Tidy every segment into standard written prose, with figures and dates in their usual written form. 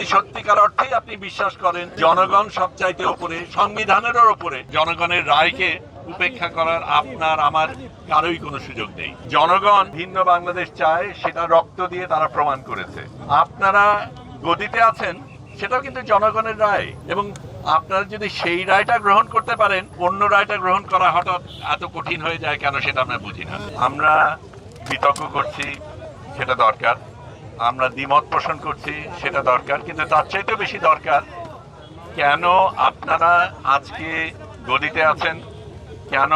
যদি সত্যিকার অর্থেই আপনি বিশ্বাস করেন জনগণ সবচাইতে উপরে, সংবিধানেরও উপরে, জনগণের রায়কে উপেক্ষা করার আপনার আমার কারোই কোনো সুযোগ নেই। জনগণ ভিন্ন বাংলাদেশ চায়, সেটা রক্ত দিয়ে তারা প্রমাণ করেছে। আপনারা গদিতে আছেন, সেটাও কিন্তু জনগণের রায়, এবং আপনারা যদি সেই রায়টা গ্রহণ করতে পারেন, অন্য রায়টা গ্রহণ করা হঠাৎ এত কঠিন হয়ে যায় কেন সেটা আমরা বুঝি না। আমরা বিতর্ক করছি, সেটা দরকার, আমরা দ্বিমত পোষণ করছি, সেটা দরকার, কিন্তু তার চাইতেও বেশি দরকার কেন আপনারা আজকে গদিতে আছেন, কেন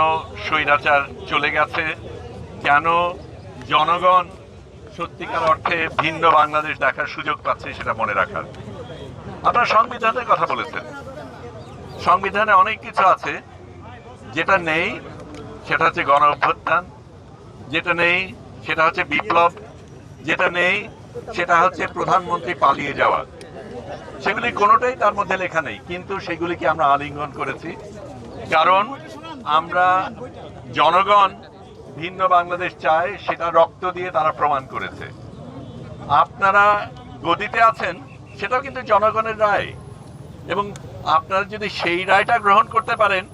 স্বৈরাচার চলে গেছে, কেন জনগণ সত্যিকার অর্থে ভিন্ন বাংলাদেশ দেখার সুযোগ পাচ্ছে, সেটা মনে রাখার। আপনারা সংবিধানের কথা বলেছেন, সংবিধানে অনেক কিছু আছে, যেটা নেই সেটা হচ্ছে গণ অভ্যুত্থান, যেটা নেই সেটা হচ্ছে বিপ্লব, যেটা নেই সেটা হচ্ছে প্রধানমন্ত্রী পালিয়ে যাওয়া। সেগুলি কোনোটাই তার মধ্যে লেখা নেই, কিন্তু সেগুলিকে আমরা আলিঙ্গন করেছি, কারণ আমরা জনগণ ভিন্ন বাংলাদেশ চায়, সেটা রক্ত দিয়ে তারা প্রমাণ করেছে। আপনারা গদিতে আছেন, সেটাও কিন্তু জনগণের রায়, এবং আপনারা যদি সেই রায়টা গ্রহণ করতে পারেন,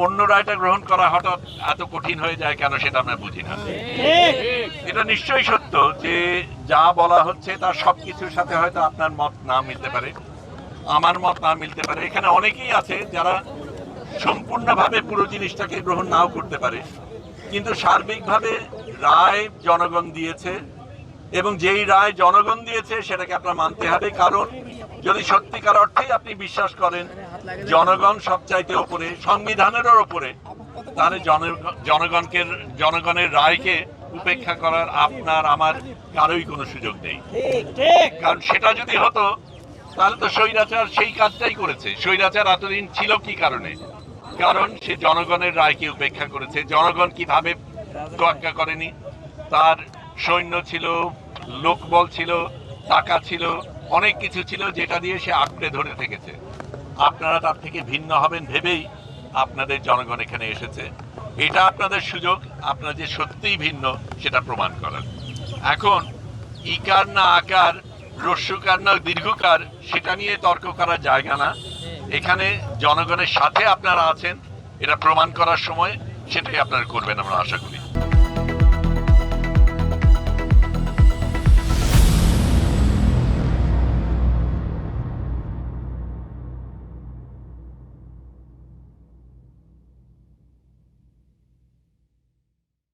অন্য রায়টা গ্রহণ করা হঠাৎ এত কঠিন হয়ে যায় কেন সেটা আমরা বুঝি না। এটা নিশ্চয়ই সত্য যে যা বলা হচ্ছে তার সবকিছুর সাথে হয়তো আপনার মত না মিলতে পারে, আমার মত না মিলতে পারে। এখানে অনেকেই আছে যারা সম্পূর্ণভাবে পুরো জিনিসটাকে গ্রহণ নাও করতে পারে, কিন্তু সার্বিকভাবে রায় জনগণ দিয়েছে, এবং যেই রায় জনগণ দিয়েছে সেটাকে আপনার মানতে হবে। কারণ যদি সত্যিকার অর্থেই আপনি বিশ্বাস করেন জনগণ সবচাইতে উপরে, সংবিধানেরও উপরে, তাহলে জনগণের রায়কে উপেক্ষা করার আপনার আমার কারোই কোনো সুযোগ নেই। কারণ সেটা যদি হতো তাহলে তো স্বৈরাচার সেই কাজটাই করেছে। স্বৈরাচার এতদিন ছিল কি কারণে? কারণ সে জনগণের রায়কে উপেক্ষা করেছে। জনগণ কিভাবে তোয়াক্কা করেনি? তার সৈন্য ছিল, লোকবল ছিল, টাকা ছিল, অনেক কিছু ছিল যেটা দিয়ে সে আঁকড়ে ধরে থেকেছে। আপনারা তার থেকে ভিন্ন হবেন ভেবেই আপনাদের জনগণ এখানে এসেছে। এটা আপনাদের সুযোগ, আপনারা যে সত্যিই ভিন্ন সেটা প্রমাণ করার। এখন ইকার না আকার, হ্রস্বকার না দীর্ঘকার, সেটা নিয়ে তর্ক করার জায়গা না। এখানে জনগণের সাথে আপনারা আছেন, এটা প্রমাণ করার সময় সেটাই আপনারা করবেন আমরা আশা করি।